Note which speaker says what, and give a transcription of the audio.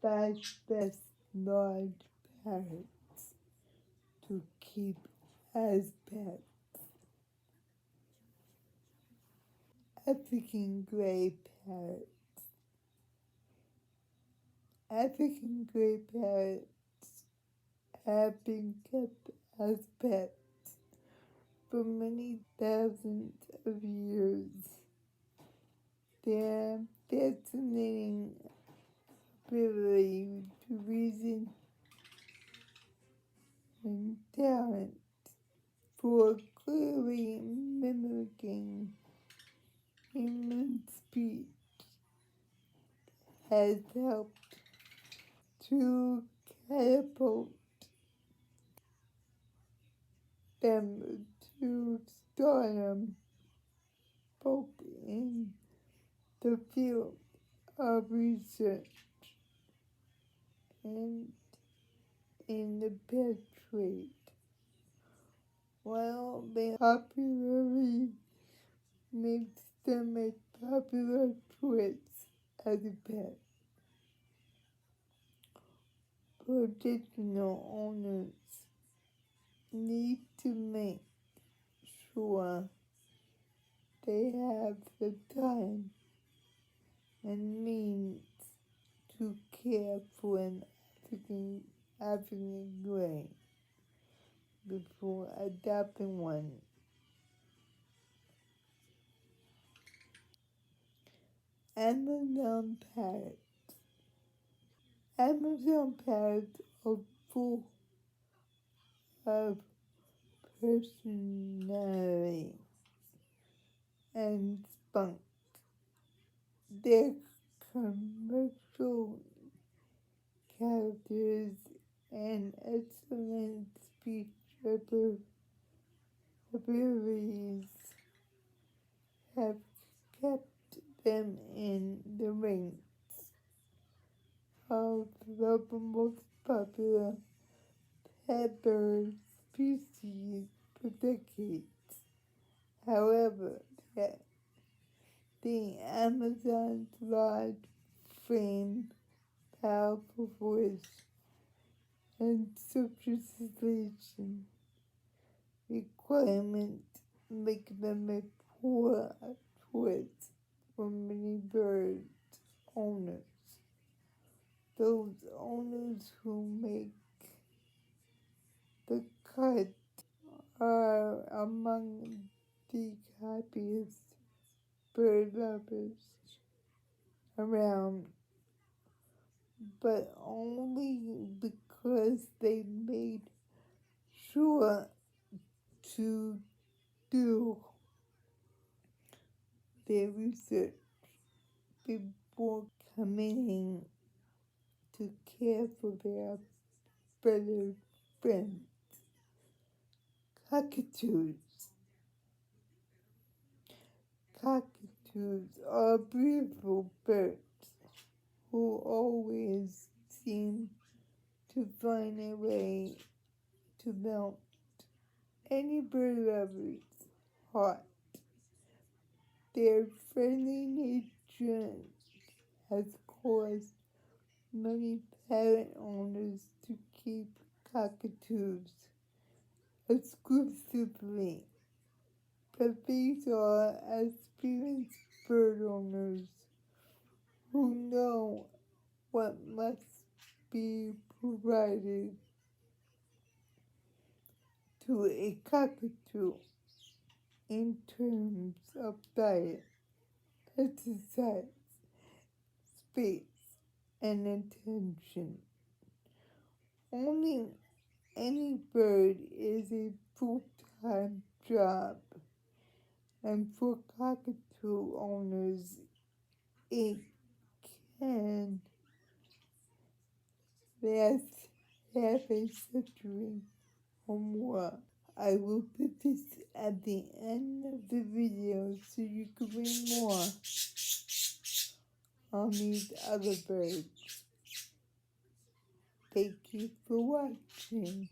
Speaker 1: best large parrots to keep as pets. African gray parrot. African gray parrots have been kept as pets for many thousands of years. Their fascinating ability to reason and talent for clearly mimicking human speech has helped to catapult them to stardom, both in the field of research and in the pet trade. While their popularity makes them a popular choice as a pet, traditional owners need to make sure they have the time and means to care for an African gray before adopting one. Amazon parrots. Amazon parrots are full of personality and spunk. Their commercial characters and excellent speech abilities have kept them in the ranks of the most popular pet bird species for decades. However, the Amazon's large frame, powerful voice, and sophistication requirements make them a poor choice for many bird owners. Those owners who make the cut are among the happiest bird lovers around, but only because they made sure to do their research before committing to care for their better friends. Cockatoos. Cockatoos are beautiful birds who always seem to find a way to melt any bird lover's heart. Their friendly nature has caused many parrot owners to keep cockatoos exclusively, but these are experienced bird owners who know what must be provided to a cockatoo in terms of diet, exercise, space, and attention. Owning any bird is a full-time job, and for cockatoo owners, it can last half a century or more. I will put this at the end of the video so you can read more on these other birds. Thank you for watching.